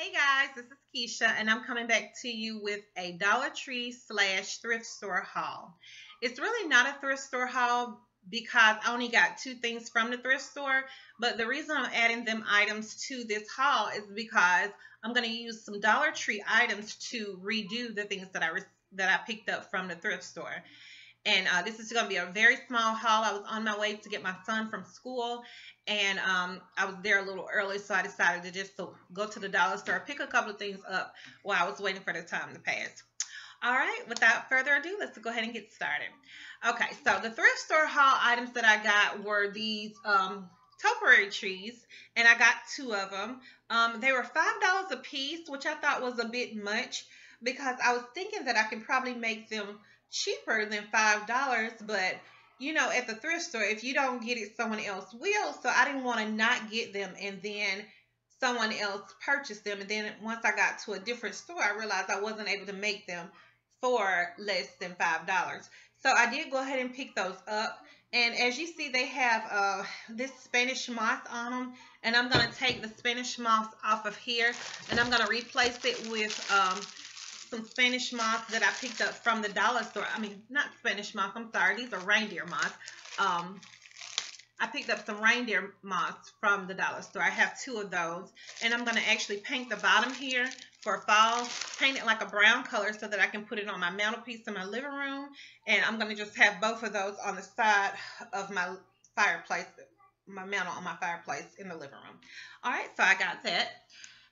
Hey guys, this is Keisha, and I'm coming back to you with a Dollar Tree slash thrift store haul. It's really not a thrift store haul because I only got two things from the thrift store, but the reason I'm adding them items to this haul is because I'm going to use some Dollar Tree items to redo the things that I picked up from the thrift store. And this is going to be a very small haul. I was on my way to get my son from school, and I was there a little early, so I decided to go to the dollar store, pick a couple of things up while I was waiting for the time to pass. All right, without further ado, let's go ahead and get started. Okay, so the thrift store haul items that I got were these topiary trees, and I got two of them. They were $5 a piece, which I thought was a bit much because I was thinking that I could probably make them cheaper than $5, but at the thrift store, if you don't get it, someone else will. So I didn't want to not get them and then someone else purchase them. And then once I got to a different store, I realized I wasn't able to make them for less than $5. So I did go ahead and pick those up. And as you see, they have this Spanish moss on them. And I'm going to take the Spanish moss off of here, and I'm going to replace it with some Spanish moss that I picked up from the dollar store. I mean, not Spanish moss, I'm sorry. These are reindeer moss. I picked up some reindeer moss from the dollar store. I have two of those. And I'm going to actually paint the bottom here for fall. Paint it like a brown color so that I can put it on my mantelpiece in my living room. And I'm going to just have both of those on the side of my fireplace, my mantle on my fireplace in the living room. All right, so I got that.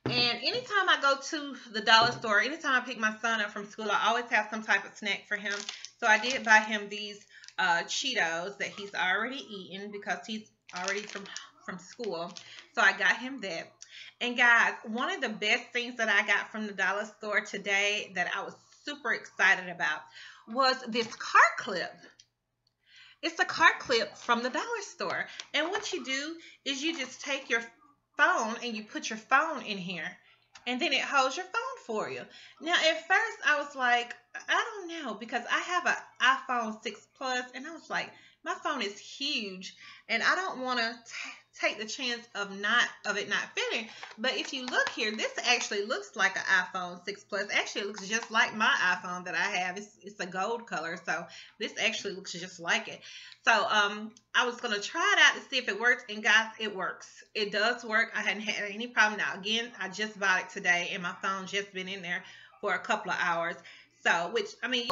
And anytime I go to the dollar store, anytime I pick my son up from school, I always have some type of snack for him. So I did buy him these Cheetos that he's already eaten because he's already from school. So I got him that. And guys, one of the best things that I got from the dollar store today that I was super excited about was this car clip. It's a car clip from the dollar store. And what you do is you just take your phone and you put your phone in here, and then it holds your phone for you. Now at first I was like, I don't know, because I have an iPhone 6 Plus, and I was like, my phone is huge and I don't want to take the chance of it not fitting. But if you look here, this actually looks like an iPhone 6 Plus. Actually, it looks just like my iPhone that I have. It's a gold color, so this actually looks just like it. So I was going to try it out to see if it works, and guys, it works. It does work. I hadn't had any problem. Now, again, I just bought it today, and my phone's just been in there for a couple of hours. So, which, I mean,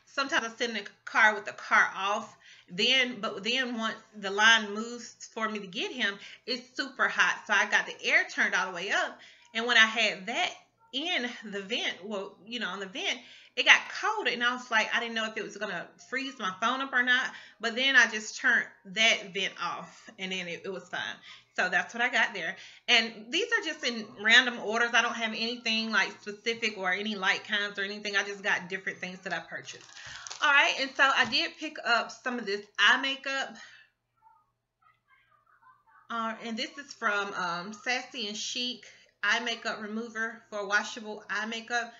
sometimes I sit in the car with the car off. But then once the line moves for me to get him, it's super hot. So I got the air turned all the way up. And when I had that in the vent, well, on the vent, it got cold, and I was like, I didn't know if it was going to freeze my phone up or not. But then I just turned that vent off, and then it was fine. So that's what I got there. And these are just in random orders. I don't have anything like specific or any light kinds or anything. I just got different things that I purchased. All right, and so I did pick up some of this eye makeup. And this is from Sassy and Chic eye makeup remover for washable eye makeup.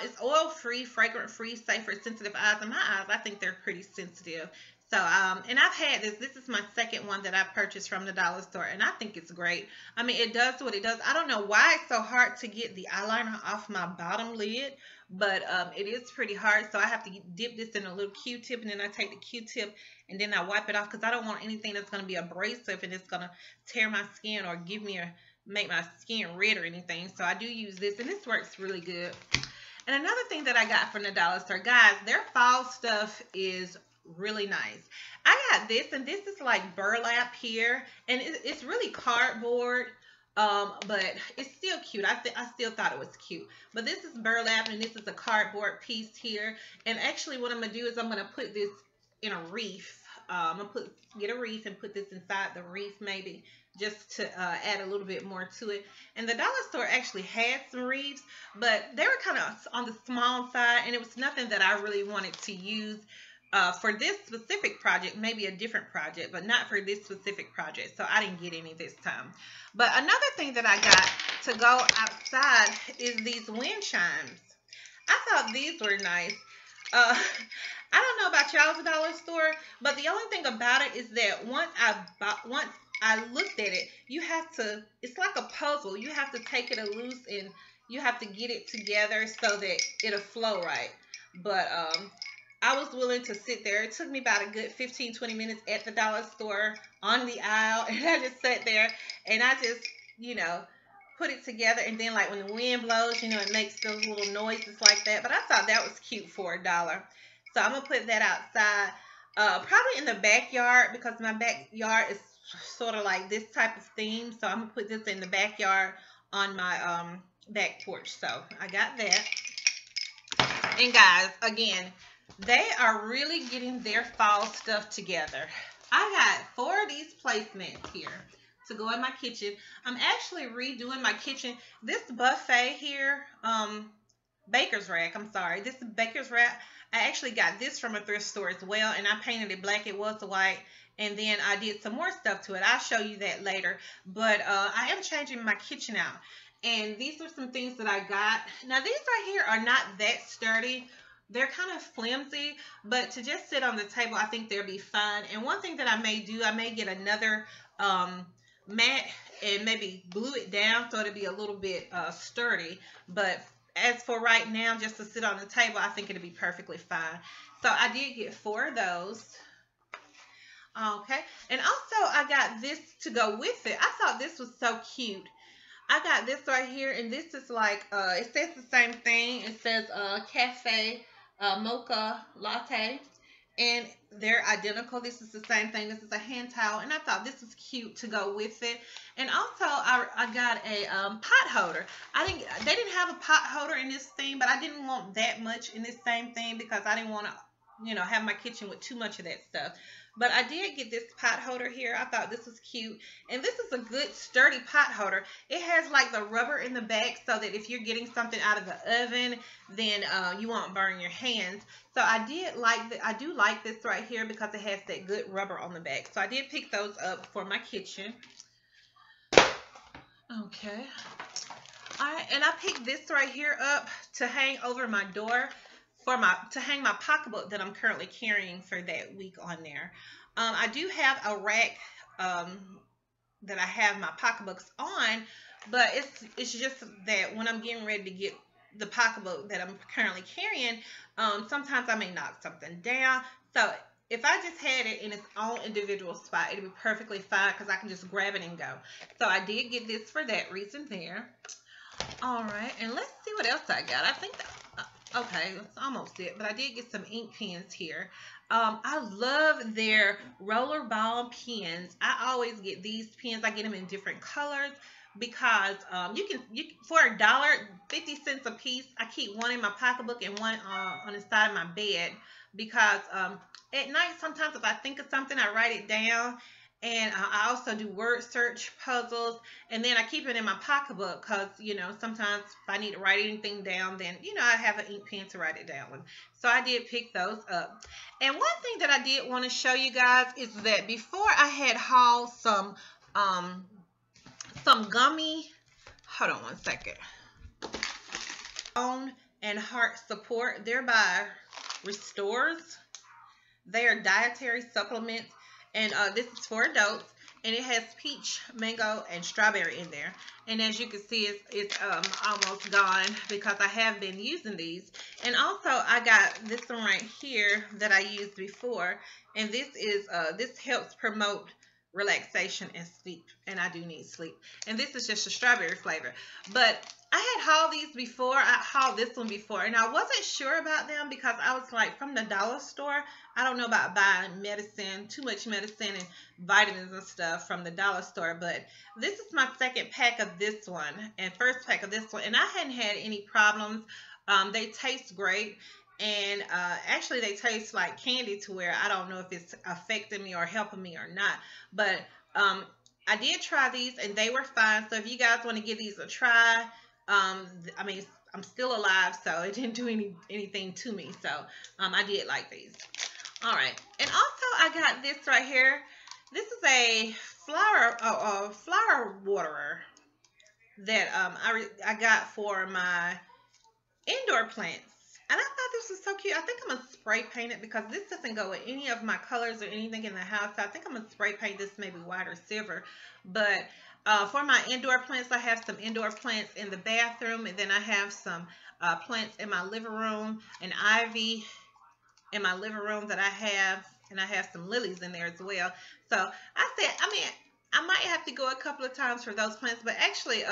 It's oil-free, fragrant-free, safe for sensitive eyes. And my eyes, I think they're pretty sensitive. So, and I've had this. This is my second one that I purchased from the dollar store, and I think it's great. I mean, it does what it does. I don't know why it's so hard to get the eyeliner off my bottom lid, but it is pretty hard. So I have to dip this in a little Q-tip, and then I take the Q-tip, and then I wipe it off because I don't want anything that's going to be abrasive and it's going to tear my skin or make my skin red or anything. So I do use this, and this works really good. And another thing that I got from the dollar store, guys, their fall stuff is really nice. I got this, and this is like burlap here, and it's really cardboard, but it's still cute. I still thought it was cute. But this is burlap, and this is a cardboard piece here. And actually what I'm going to do is I'm going to put this in a wreath. I'm going to get a wreath and put this inside the wreath maybe, just to add a little bit more to it. And the dollar store actually had some wreaths, but they were kind of on the small side, and it was nothing that I really wanted to use for this specific project. Maybe a different project, but not for this specific project. So I didn't get any this time. But another thing that I got to go outside is these wind chimes. I thought these were nice. I don't know about y'all's dollar store, but the only thing about it is that once I looked at it, you have to, it's like a puzzle. You have to take it loose and you have to get it together so that it'll flow right. But I was willing to sit there. It took me about a good 15-20 minutes at the dollar store on the aisle, and I just sat there and I just, you know, put it together. And then, like when the wind blows, it makes those little noises like that. But I thought that was cute for $1. So I'm gonna put that outside, probably in the backyard because my backyard is sort of like this type of theme. So I'm gonna put this in the backyard on my back porch. So I got that. And guys, again, they are really getting their fall stuff together. I got 4 of these placemats here to go in my kitchen. I'm actually redoing my kitchen. This buffet here, baker's rack, I'm sorry. This baker's rack, I actually got this from a thrift store as well, and I painted it black. It was white, and then I did some more stuff to it. I'll show you that later. But I am changing my kitchen out. And these are some things that I got. Now, these right here are not that sturdy. They're kind of flimsy, but to just sit on the table, I think they'll be fine. And one thing that I may do, I may get another mat and maybe glue it down so it'll be a little bit sturdy. But as for right now, just to sit on the table, I think it'll be perfectly fine. So I did get 4 of those. Okay. And also, I got this to go with it. I thought this was so cute. I got this right here, and this is like, it says the same thing. It says cafe mocha latte, and they're identical. This is the same thing. This is a hand towel, and I thought this was cute to go with it. And also, I got a pot holder. They didn't have a pot holder in this thing, but I didn't want that much in this same thing because I didn't want to, have my kitchen with too much of that stuff. But I did get this pot holder here. I thought this was cute. And this is a good sturdy pot holder. It has like the rubber in the back so that if you're getting something out of the oven, then you won't burn your hands. So I do like this right here because it has that good rubber on the back. So I did pick those up for my kitchen. Okay. All right, and I picked this right here up to hang over my door. To hang my pocketbook that I'm currently carrying for that week on there. I do have a rack that I have my pocketbooks on, but it's just that when I'm getting ready to get the pocketbook that I'm currently carrying, sometimes I may knock something down. So if I just had it in its own individual spot, it'd be perfectly fine because I can just grab it and go. So I did get this for that reason there. All right, and let's see what else I got. I think okay, that's almost it, but I did get some ink pens here. I love their roller ball pens. I always get these pens. I get them in different colors because you can for $1.50 a piece. I keep one in my pocketbook and one on the side of my bed because at night sometimes if I think of something, I write it down. And I also do word search puzzles, and then I keep it in my pocketbook because, sometimes if I need to write anything down, then, I have an ink pen to write it down with. So I did pick those up. And one thing that I did want to show you guys is that before I had hauled some gummy, hold on one second, bone and heart support. They're by Restores. They are dietary supplements. And this is for adults, and it has peach, mango, and strawberry in there. And as you can see, it's almost gone because I have been using these. And also, I got this one right here that I used before, and this helps promote relaxation and sleep, and I do need sleep. And this is just a strawberry flavor. But I had hauled these before. I hauled this one before, and I wasn't sure about them because I was like, from the dollar store, I don't know about buying medicine, too much medicine and vitamins and stuff from the dollar store. But this is my second pack of this one and first pack of this one, and I hadn't had any problems. They taste great. And actually, they taste like candy to where I don't know if it's affecting me or helping me or not. But I did try these, and they were fine. So if you guys want to give these a try, I mean, I'm still alive, so it didn't do anything to me. So I did like these. All right. And also, I got this right here. This is a flower waterer that I got for my indoor plants. And I thought this was so cute. I think I'm gonna spray paint it because this doesn't go with any of my colors or anything in the house. So I think I'm gonna spray paint this maybe white or silver. But for my indoor plants, I have some indoor plants in the bathroom, and then I have some plants in my living room, an ivy in my living room that I have, and I have some lilies in there as well. So I said, I mean, I might have to go a couple of times for those plants, but actually,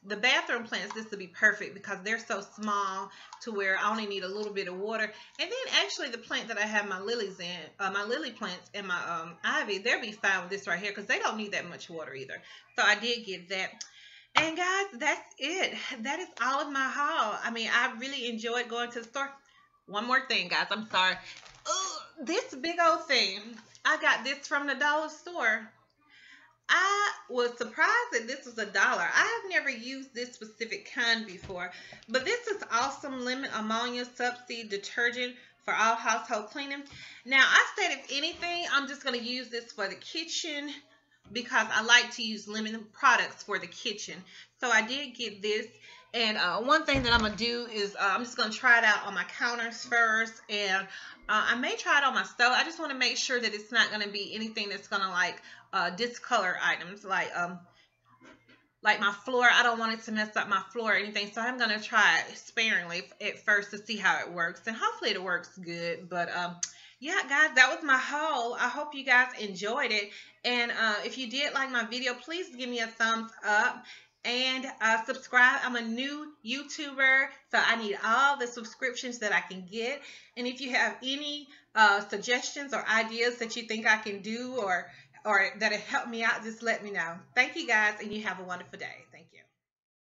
the bathroom plants, this would be perfect because they're so small to where I only need a little bit of water. And then actually, the plant that I have my lilies in, my lily plants and my ivy, they'll be fine with this right here because they don't need that much water either. So I did get that. And guys, that's it. That is all of my haul. I mean, I really enjoyed going to the store. One more thing, guys. I'm sorry. Ugh, this big old thing. I got this from the dollar store. I was surprised that this was $1. I have never used this specific kind before, but this is awesome lemon ammonia substitute detergent for all household cleaning. Now, I said if anything, I'm just going to use this for the kitchen because I like to use lemon products for the kitchen. So I did get this. And one thing that I'm going to do is I'm just going to try it out on my counters first. And I may try it on my stove. I just want to make sure that it's not going to be anything that's going to like discolor items like my floor. I don't want it to mess up my floor or anything. So I'm going to try it sparingly at first to see how it works. And hopefully it works good. But yeah, guys, that was my haul. I hope you guys enjoyed it. And if you did like my video, please give me a thumbs up and subscribe. I'm a new YouTuber, so I need all the subscriptions that I can get. And if you have any suggestions or ideas that you think I can do or that'll help me out, just let me know. Thank you guys, and you have a wonderful day.